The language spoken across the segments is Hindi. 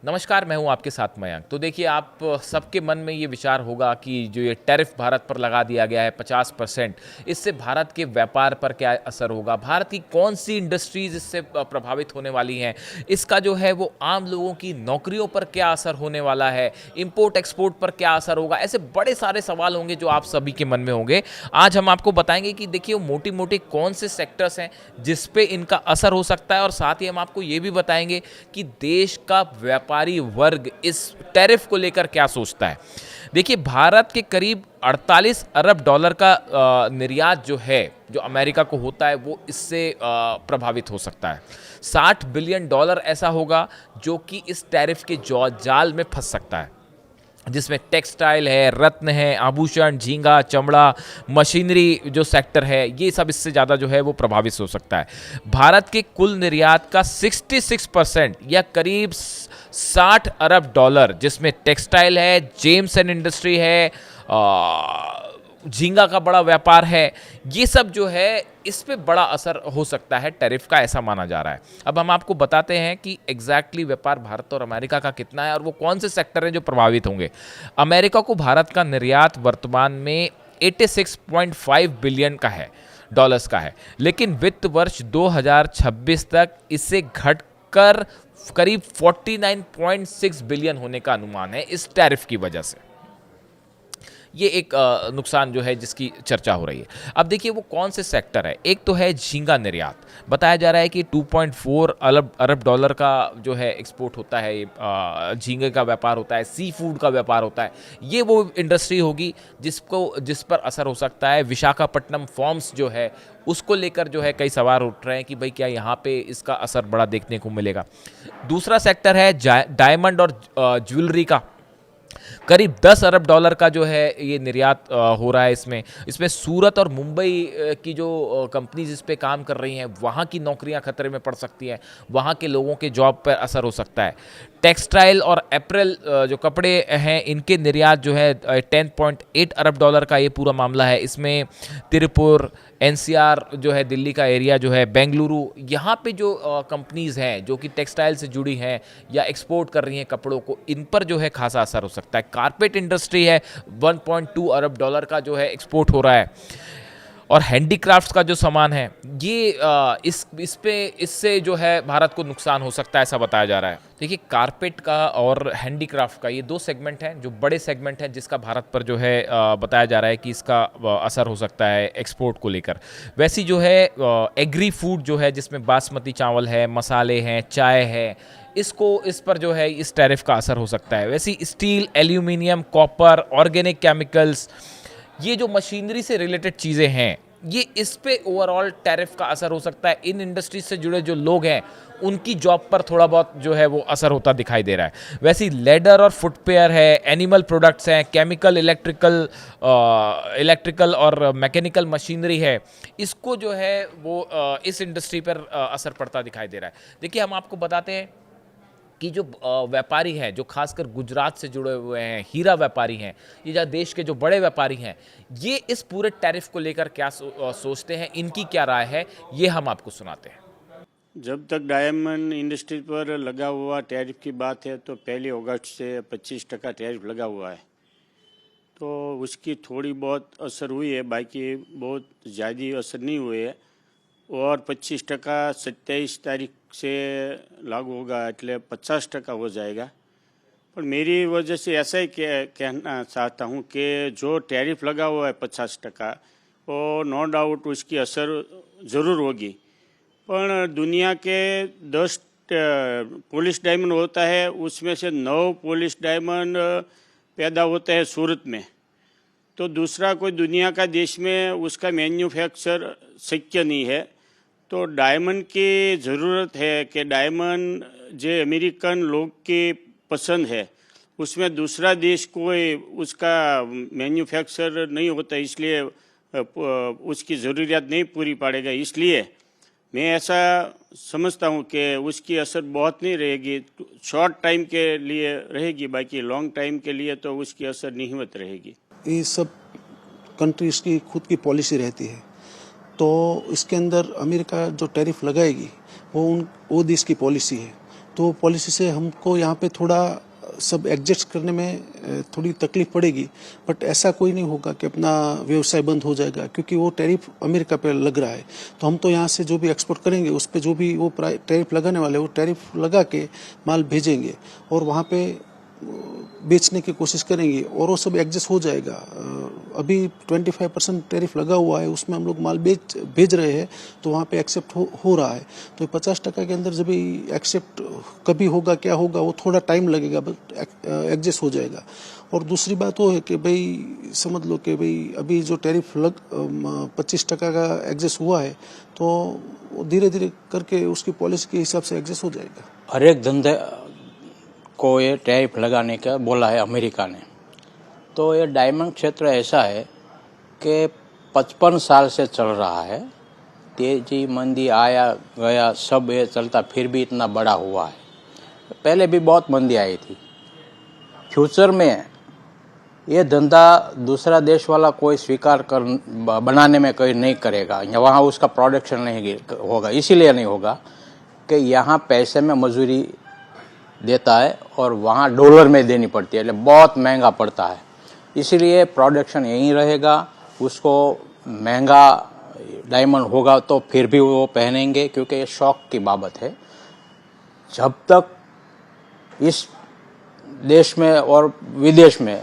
नमस्कार, मैं हूं आपके साथ मयंक। तो देखिए, आप सबके मन में ये विचार होगा कि जो ये टैरिफ भारत पर लगा दिया गया है 50%, इससे भारत के व्यापार पर क्या असर होगा, भारत की कौन सी इंडस्ट्रीज इससे प्रभावित होने वाली हैं, इसका जो है वो आम लोगों की नौकरियों पर क्या असर होने वाला है, इंपोर्ट एक्सपोर्ट पर क्या असर होगा। ऐसे बड़े सारे सवाल होंगे जो आप सभी के मन में होंगे। आज हम आपको बताएंगे कि देखिए, मोटी मोटी कौन से सेक्टर्स हैं जिस पे इनका असर हो सकता है, और साथ ही हम आपको ये भी बताएंगे कि देश का व्यापारी वर्ग इस टैरिफ को लेकर क्या सोचता है। देखिए, भारत के करीब 48 अरब डॉलर का निर्यात जो है, जो अमेरिका को होता है, वो इससे प्रभावित हो सकता है। 60 बिलियन डॉलर ऐसा होगा जो कि इस टैरिफ के जाल में फंस सकता है, जिसमें टेक्सटाइल है, रत्न है, आभूषण, झींगा, चमड़ा, मशीनरी जो सेक्टर है, ये सब इससे ज़्यादा जो है वो प्रभावित हो सकता है। भारत के कुल निर्यात का 66% या करीब 60 अरब डॉलर, जिसमें टेक्सटाइल है, जेम्स एंड इंडस्ट्री है, झींगा का बड़ा व्यापार है, ये सब जो है इस पे बड़ा असर हो सकता है टैरिफ का, ऐसा माना जा रहा है। अब हम आपको बताते हैं कि एग्जैक्टली व्यापार भारत और अमेरिका का कितना है और वो कौन से सेक्टर हैं जो प्रभावित होंगे। अमेरिका को भारत का निर्यात वर्तमान में 86.5 बिलियन का है, डॉलर्स का है, लेकिन वित्त वर्ष 2026 तक इसे घटकर करीब 49.6 बिलियन होने का अनुमान है इस टैरिफ की वजह से। ये एक नुकसान जो है जिसकी चर्चा हो रही है। अब देखिए, वो कौन से सेक्टर है। एक तो है झींगा निर्यात। बताया जा रहा है कि 2.4 अरब डॉलर का जो है एक्सपोर्ट होता है, झींगे का व्यापार होता है, सी फूड का व्यापार होता है। ये वो इंडस्ट्री होगी जिस पर असर हो सकता है। विशाखापट्टनम फॉर्म्स जो है उसको लेकर जो है कई सवाल उठ रहे हैं कि भाई क्या यहाँ पे इसका असर बड़ा देखने को मिलेगा। दूसरा सेक्टर है डायमंड और ज्वेलरी का। करीब 10 अरब डॉलर का जो है ये निर्यात हो रहा है। इसमें सूरत और मुंबई की जो कंपनीज इस पे काम कर रही हैं, वहाँ की नौकरियाँ खतरे में पड़ सकती हैं, वहाँ के लोगों के जॉब पर असर हो सकता है। टेक्सटाइल और अप्रैल जो कपड़े हैं, इनके निर्यात जो है 10.8 अरब डॉलर का ये पूरा मामला है। इसमें तिरुपुर, एनसीआर जो है, दिल्ली का एरिया जो है, बेंगलुरु, यहाँ पे जो कंपनीज हैं जो कि टेक्सटाइल से जुड़ी हैं या एक्सपोर्ट कर रही हैं कपड़ों को, इन पर जो है खासा असर हो सकता है। कारपेट इंडस्ट्री है, 1.2 अरब डॉलर का जो है एक्सपोर्ट हो रहा है। और हैंडीक्राफ्ट्स का जो सामान है, ये इससे जो है भारत को नुकसान हो सकता है, ऐसा बताया जा रहा है। देखिए, कारपेट का और हैंडीक्राफ्ट का ये दो सेगमेंट हैं जो बड़े सेगमेंट हैं, जिसका भारत पर जो है बताया जा रहा है कि इसका असर हो सकता है एक्सपोर्ट को लेकर। वैसी जो है एग्री फूड जो है, जिसमें बासमती चावल है, मसाले हैं, चाय है, इस पर जो है इस टैरिफ का असर हो सकता है। वैसी steel, aluminium, copper, organic chemicals, ये जो मशीनरी से रिलेटेड चीज़ें हैं, ये इस पे ओवरऑल टैरिफ का असर हो सकता है। इन इंडस्ट्रीज से जुड़े जो लोग हैं, उनकी जॉब पर थोड़ा बहुत जो है वो असर होता दिखाई दे रहा है। वैसे लेदर और फुटवेयर है, एनिमल प्रोडक्ट्स हैं, केमिकल, इलेक्ट्रिकल और मैकेनिकल मशीनरी है, इसको जो है वो इस इंडस्ट्री पर असर पड़ता दिखाई दे रहा है। देखिए, हम आपको बताते हैं कि जो व्यापारी हैं, जो खासकर गुजरात से जुड़े हुए हैं, हीरा व्यापारी हैं, ये जो देश के जो बड़े व्यापारी हैं, ये इस पूरे टैरिफ को लेकर क्या सोचते हैं, इनकी क्या राय है, ये हम आपको सुनाते हैं। जब तक डायमंड इंडस्ट्री पर लगा हुआ टैरिफ की बात है, तो 1 अगस्त से 25% टैरिफ लगा हुआ है, तो उसकी थोड़ी बहुत असर हुई है, बाकी बहुत ज़्यादा असर नहीं हुए है। और 25% 27 तारीख से लागू होगा, એટલે 50% हो जाएगा। पर मेरी वजह से ऐसा ही कहना चाहता हूँ कि जो टैरिफ लगा हुआ है 50%, वो नो डाउट उसकी असर ज़रूर होगी। पर दुनिया के 10 पॉलिश डायमंड होता है, उसमें से 9 पॉलिश डायमंड पैदा होता है सूरत में, तो दूसरा कोई दुनिया का देश में उसका मैन्युफैक्चर शक्य नहीं है। तो डायमंड की ज़रूरत है कि डायमंड जो अमेरिकन लोग की पसंद है, उसमें दूसरा देश कोई उसका मैन्युफैक्चर नहीं होता, इसलिए उसकी ज़रूरियात नहीं पूरी पड़ेगा। इसलिए मैं ऐसा समझता हूँ कि उसकी असर बहुत नहीं रहेगी, शॉर्ट टाइम के लिए रहेगी, बाकी लॉन्ग टाइम के लिए तो उसकी असर नहींवत रहेगी। ये सब कंट्रीज़ की खुद की पॉलिसी रहती है, तो इसके अंदर अमेरिका जो टैरिफ लगाएगी वो देश की पॉलिसी है। तो पॉलिसी से हमको यहाँ पे थोड़ा सब एडजस्ट करने में थोड़ी तकलीफ पड़ेगी, बट ऐसा कोई नहीं होगा कि अपना व्यवसाय बंद हो जाएगा, क्योंकि वो टैरिफ अमेरिका पे लग रहा है। तो हम तो यहाँ से जो भी एक्सपोर्ट करेंगे उस पे जो भी वो टैरिफ लगाने वाले वो टैरिफ लगा के माल भेजेंगे और वहाँ पे बेचने की कोशिश करेंगे और वो सब एडजस्ट हो जाएगा। अभी 25% टैरिफ लगा हुआ है, उसमें हम लोग माल भेज रहे हैं, तो वहाँ पे एक्सेप्ट हो रहा है। तो 50% के अंदर जब एक्सेप्ट कभी होगा क्या होगा वो थोड़ा टाइम लगेगा, बट एडजस्ट हो जाएगा। और दूसरी बात वो है कि भाई समझ लो कि भाई अभी जो टैरिफ 25% का एडजस्ट हुआ है, तो धीरे धीरे करके उसकी पॉलिसी के हिसाब से एडजस्ट हो जाएगा। हर एक धंधे को ये टैरिफ लगाने का बोला है अमेरिका ने। तो ये डायमंड क्षेत्र ऐसा है कि 55 साल से चल रहा है, तेजी मंदी आया गया सब ये चलता, फिर भी इतना बड़ा हुआ है। पहले भी बहुत मंदी आई थी। फ्यूचर में ये धंधा दूसरा देश वाला कोई स्वीकार कर बनाने में कोई नहीं करेगा, वहाँ उसका प्रोडक्शन नहीं होगा। इसीलिए नहीं होगा कि यहाँ पैसे में मजदूरी देता है और वहाँ डॉलर में देनी पड़ती है, એટલે बहुत महंगा पड़ता है। इसीलिए प्रोडक्शन यहीं रहेगा। उसको महंगा डायमंड होगा तो फिर भी वो पहनेंगे, क्योंकि ये शौक की बाबत है। जब तक इस देश में और विदेश में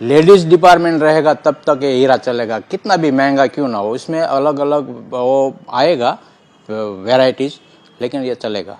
लेडीज डिपार्टमेंट रहेगा तब तक ये हीरा चलेगा, कितना भी महंगा क्यों ना हो। इसमें अलग अलग वो आएगा वैरायटीज, लेकिन ये चलेगा।